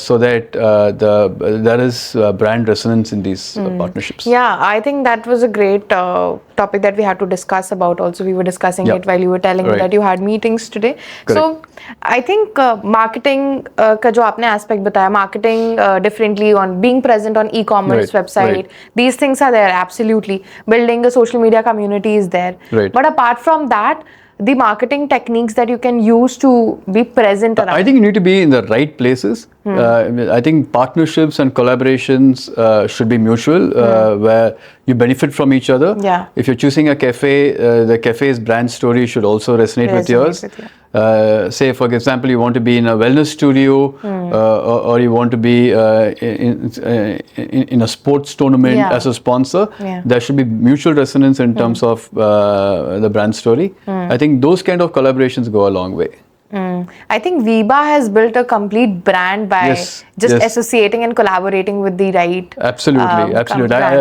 so that there is brand resonance in these partnerships. Yeah, I think that was a great topic that we had to discuss about. Also, we were discussing it while you were telling me that you had meetings today. Correct. So, I think marketing का जो आपने aspect बताया, marketing differently on being present on e-commerce website. These things are there, absolutely. Building a social media community is there. But apart from that, the marketing techniques that you can use to be present around. I think you need to be in the right places. I think partnerships and collaborations should be mutual, where you benefit from each other. If you're choosing a cafe, the cafe's brand story should also resonate with yours. Say, for example, you want to be in a wellness studio, or you want to be in a sports tournament as a sponsor. There should be mutual resonance in terms of the brand story. I think those kind of collaborations go a long way. I think Viba has built a complete brand by associating and collaborating with the right. Absolutely.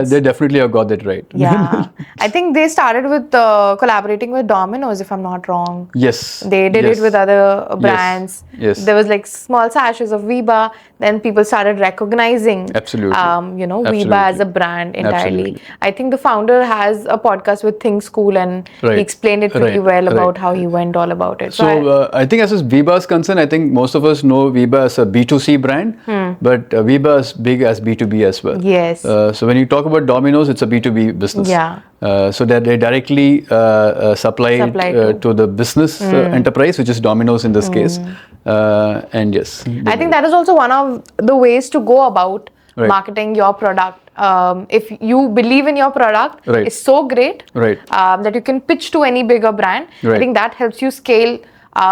They definitely have got that right. Yeah, I think they started with collaborating with Domino's, if I'm not wrong. Yes. They did it with other brands. Yes. There was like small sachets of Viba. Then people started recognizing, Viba as a brand entirely. I think the founder has a podcast with Think School, and he explained it pretty well about how he went all about it. So I think as far as Viba is concerned, I think most of us know Viba as a B2C brand, but Viba is big as B2B as well. Yes. So when you talk about Domino's, it's a B2B business. Yeah. So that they directly supply to the business enterprise, which is Domino's in this case. And yes. I think that is also one of the ways to go about marketing your product. If you believe in your product, it's so great that you can pitch to any bigger brand. I think that helps you scale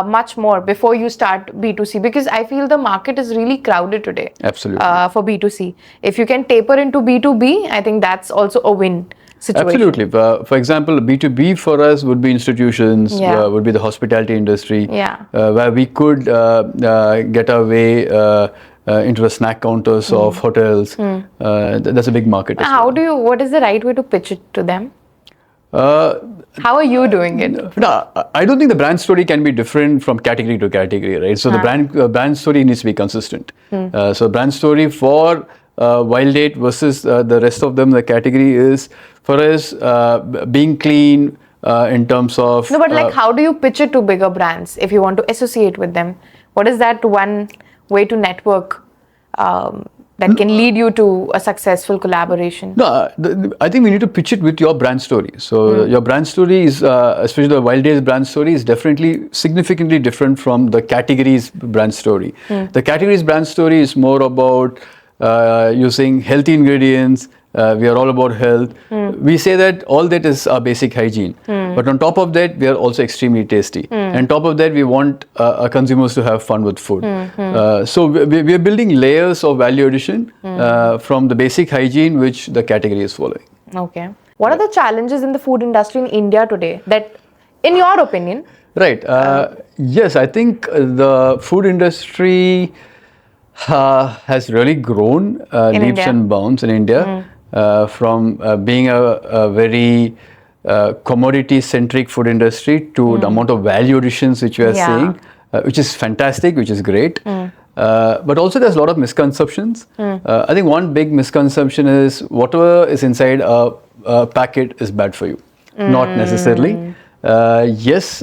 much more before you start B2C, because I feel the market is really crowded today. Absolutely. For B2C. If you can taper into B2B, I think that's also a win situation. Absolutely. For example, B2B for us would be institutions, would be the hospitality industry, where we could get our way into the snack counters of hotels. That's a big market. What is the right way to pitch it to them? How are you doing it? No, I don't think the brand story can be different from category to category, right? So the brand story needs to be consistent. So brand story for Wild Date versus the rest of them, the category is for us being clean in terms of. No, but like how do you pitch it to bigger brands if you want to associate with them? What is that one way to network that can lead you to a successful collaboration? No, I think we need to pitch it with your brand story. So your brand story is, especially the Wild Days brand story, is definitely significantly different from the category's brand story. The category's brand story is more about using healthy ingredients. We are all about health. We say that all that is our basic hygiene. But on top of that, we are also extremely tasty. And top of that, we want our consumers to have fun with food. So we are building layers of value addition from the basic hygiene which the category is following. Okay. What are the challenges in the food industry in India today that, in your opinion? Right. Yes, I think the food industry has really grown leaps and bounds in India. From being a very commodity-centric food industry to the amount of value additions which we are seeing, which is fantastic, which is great. But also there's a lot of misconceptions. I think one big misconception is whatever is inside a packet is bad for you. Not necessarily. Yes,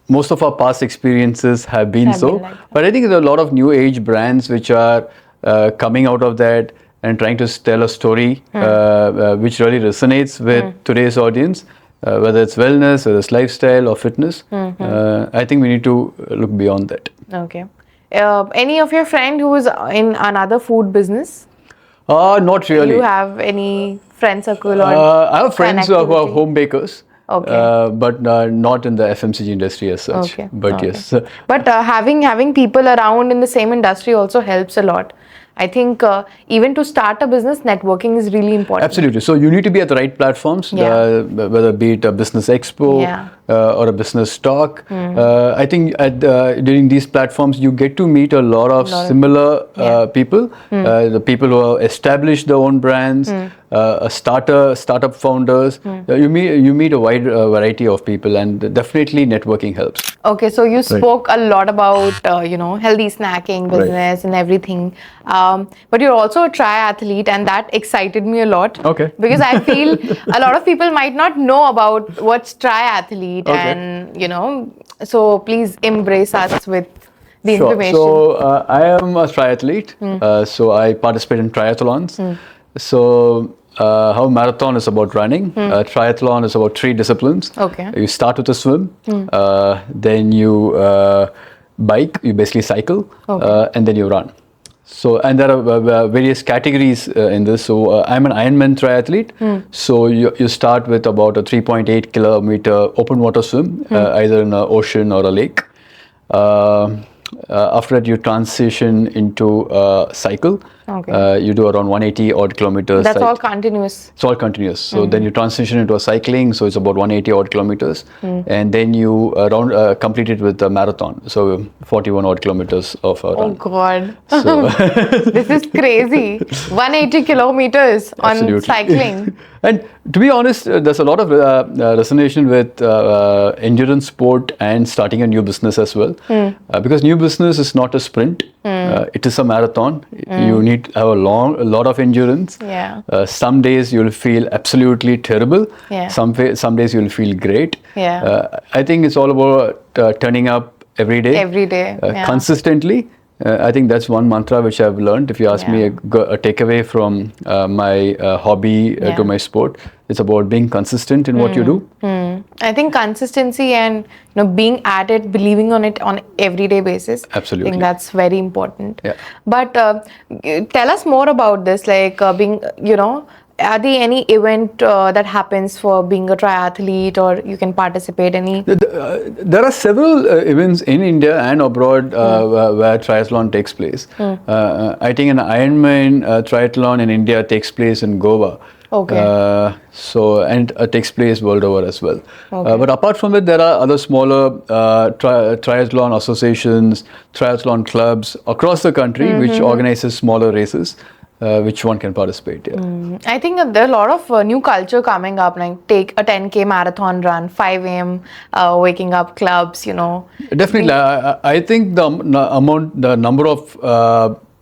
most of our past experiences have been so. But I think there are a lot of new age brands which are coming out of that and trying to tell a story which really resonates with today's audience, whether it's wellness, whether it's lifestyle or fitness. I think we need to look beyond that. Okay. Any of your friend who is in another food business? Not really. Do you have any friend circle or I have friends who are home bakers. Okay. But not in the FMCG industry as such. Okay. But yes. But having people around in the same industry also helps a lot. I think even to start a business, networking is really important. Absolutely. So you need to be at the right platforms, whether be it a business expo or a business talk. I think during these platforms, you get to meet a lot of similar people, the people who have established their own brands, startup founders. You meet a wide variety of people, and definitely networking helps. Okay, so you spoke a lot about healthy snacking business and everything, but you're also a triathlete, and that excited me a lot. Okay. Because I feel a lot of people might not know about what's triathlete, and so please embrace us with the information. So I am a triathlete. So I participate in triathlons. So how marathon is about running, triathlon is about 3 disciplines. Okay. You start with a swim, then you bike, you basically cycle, and then you run. So, and there are various categories in this. So I'm an Ironman triathlete. So you start with about a 3.8 kilometer open water swim, either in an ocean or a lake. After that, you transition into cycle. Okay. You do around 180 odd kilometers. That's all continuous. It's all continuous. So then you transition into a cycling. So it's about 180 odd kilometers, and then you complete it with a marathon. So 41 odd kilometers of a run. Oh God! So this is crazy. 180 kilometers on cycling. And to be honest, there's a lot of resonation with endurance sport and starting a new business as well. Because new business is not a sprint. It is a marathon. You need to have a lot of endurance. Yeah. Some days you'll feel absolutely terrible. Yeah. Some days you'll feel great. Yeah. I think it's all about turning up every day. Every day. Consistently. I think that's one mantra which I've learned. If you ask me a takeaway from my hobby to my sport, it's about being consistent in what you do. I think consistency and being at it, believing on it on everyday basis. Absolutely. I think that's very important. Yeah. But tell us more about this, like being, are there any event that happens for being a triathlete, or you can participate any? There are several events in India and abroad where triathlon takes place. I think an Ironman triathlon in India takes place in Goa. Okay. And it takes place world over as well. Okay. But apart from it, there are other smaller triathlon associations, triathlon clubs across the country which organizes smaller races. Which one can participate? Yeah. I think there are a lot of new culture coming up, like take a 10K marathon run, 5 a.m. Waking up clubs, Definitely. I think the number of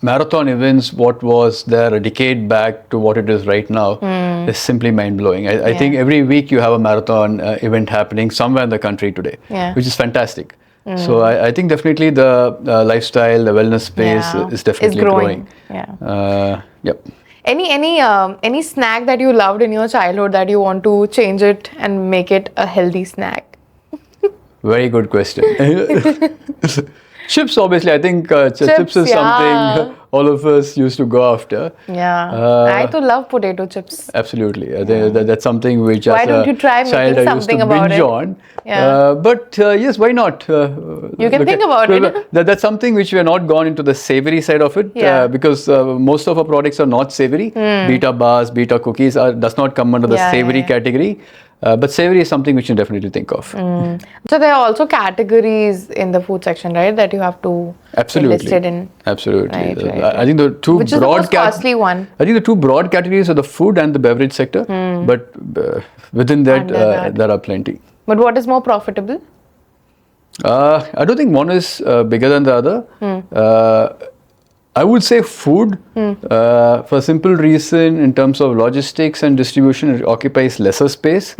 marathon events, what was there a decade back to what it is right now, is simply mind-blowing. I think every week you have a marathon event happening somewhere in the country today, which is fantastic. So I think definitely the lifestyle, the wellness space is definitely growing. Yeah. Yep. Any snack that you loved in your childhood that you want to change it and make it a healthy snack? Very good question. Chips, obviously. I think chips is something all of us used to go after. Yeah, I too love potato chips. Absolutely. That's something which why don't you try making something about it? On. But yes, why not? You can think about it. That's something which we have not gone into the savory side of it because most of our products are not savory. Beta bars, beta cookies does not come under the savory category. But savory is something which you definitely think of. So there are also categories in the food section, right, that you have to be listed in. Absolutely. Right. I think the two which is the most costly one. I think the two broad categories are the food and the beverage sector. But within that, there are plenty. But what is more profitable? I don't think one is bigger than the other. I would say food, for a simple reason, in terms of logistics and distribution, it occupies lesser space.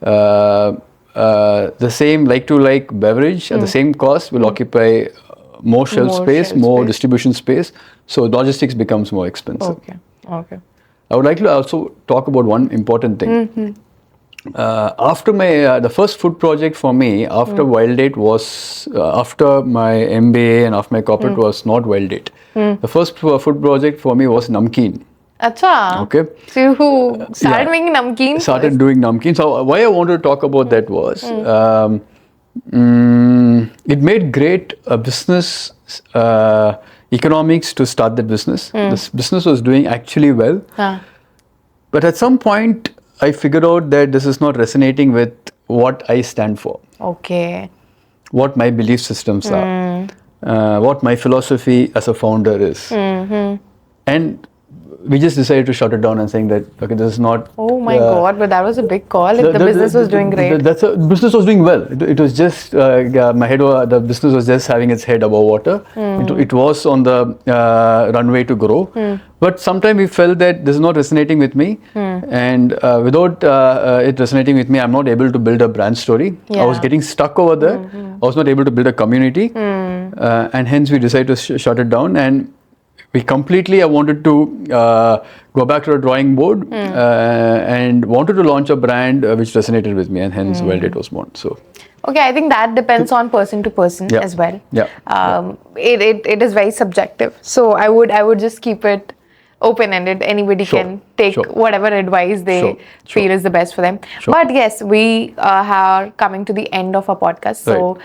The same like-to-like beverage at the same cost will occupy more shelf space, more distribution space. So logistics becomes more expensive. Okay. I would like to also talk about one important thing. After my the first food project for me after Wild Date was after my MBA and after my corporate was not Wild Date. The first food project for me was namkeen. Acha. Okay. So you started making namkeen? Started doing namkeen. So why I wanted to talk about that was it made great business economics to start the business. This business was doing actually well. But at some point, I figured out that this is not resonating with what I stand for. Okay. What my belief systems are. What my philosophy as a founder is. And we just decided to shut it down and saying that, okay, this is not... Oh my God, but that was a big call if the business was doing great. The business was doing well. It was just, the business was just having its head above water. It was on the runway to grow. But sometimes we felt that this is not resonating with me. And without it resonating with me, I'm not able to build a brand story. I was getting stuck over there. I was not able to build a community. And hence we decided to shut it down. And I wanted to go back to the drawing board and wanted to launch a brand which resonated with me, and hence Wildate was born. So, okay, I think that depends on person to person as well. It is very subjective. So I would just keep it open-ended. Anybody can take whatever advice they feel is the best for them. But yes, we are coming to the end of our podcast. So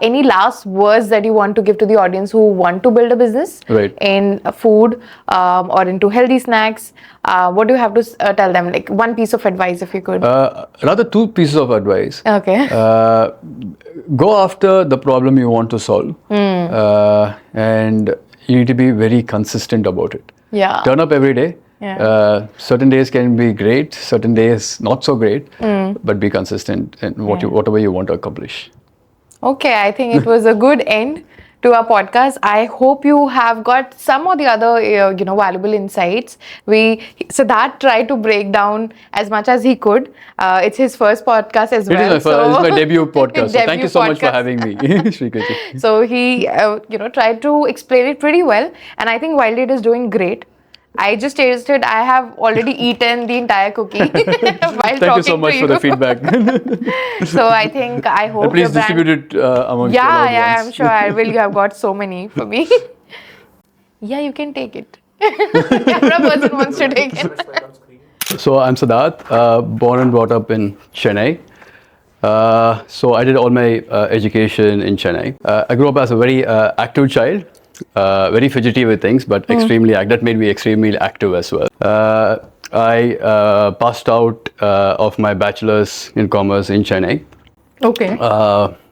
any last words that you want to give to the audience who want to build a business in food or into healthy snacks? What do you have to tell them? Like one piece of advice if you could. Rather two pieces of advice. Okay. Go after the problem you want to solve. And you need to be very consistent about it. Turn up every day. Certain days can be great, certain days not so great, but be consistent in whatever you want to accomplish. Okay, I think it was a good end to our podcast. I hope you have got some or the other, valuable insights. Siddarth tried to break down as much as he could. It's his first podcast as well. It's my debut podcast. So thank you so much for having me, Sweekriti. So he, tried to explain it pretty well, and I think Wildate is doing great. I just tasted. I have already eaten the entire cookie while Thank you so much for the feedback. So I hope. Please distribute it among. I'm sure I will. You have got so many for me. Yeah, you can take it. Camera person wants to take it. So I'm Siddarth, born and brought up in Chennai. So I did all my education in Chennai. I grew up as a very active child. Very fidgety with things, but that made me extremely active as well. I passed out of my bachelor's in commerce in Chennai. Okay.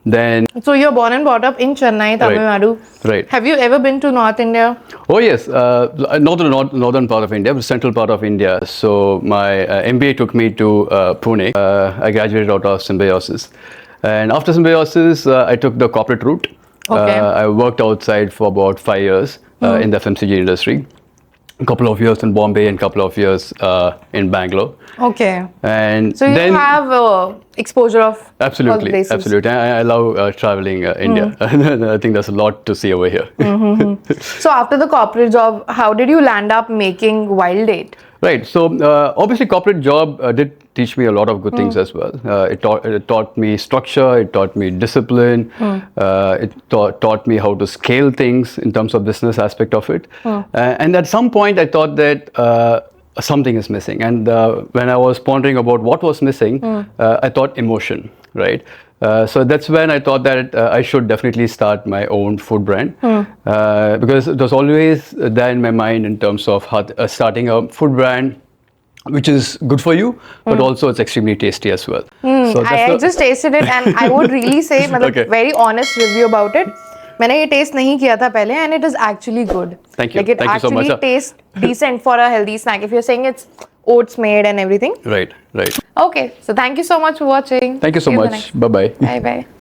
Then. So you're born and brought up in Chennai, Tamil Nadu. Right. Have you ever been to North India? Oh yes, not the northern part of India, but central part of India. So my MBA took me to Pune. I graduated out of Symbiosis, and after Symbiosis, I took the corporate route. Okay. I worked outside for about 5 years in the FMCG industry. A couple of years in Bombay and a couple of years in Bangalore. Okay. And so you have exposure of absolutely, all places. Absolutely. I love traveling India. I think there's a lot to see over here. So after the corporate job, how did you land up making Wildate? Right. So obviously, corporate job did teach me a lot of good things as well. It taught me structure. It taught me discipline. It taught me how to scale things in terms of business aspect of it. And at some point, I thought that something is missing. And when I was pondering about what was missing, I thought emotion. Right. So that's when I thought that I should definitely start my own food brand because it was always there in my mind in terms of starting a food brand which is good for you, but also it's extremely tasty as well. So I just tasted it and I would really say very honest review about it. मैंने ये taste नहीं किया था पहले and it is actually good. Thank you. Like it actually tastes decent for a healthy snack. If you're saying it's oats made and everything. Right. Okay. So thank you so much for watching. Thank you so much. Bye-bye. Bye-bye.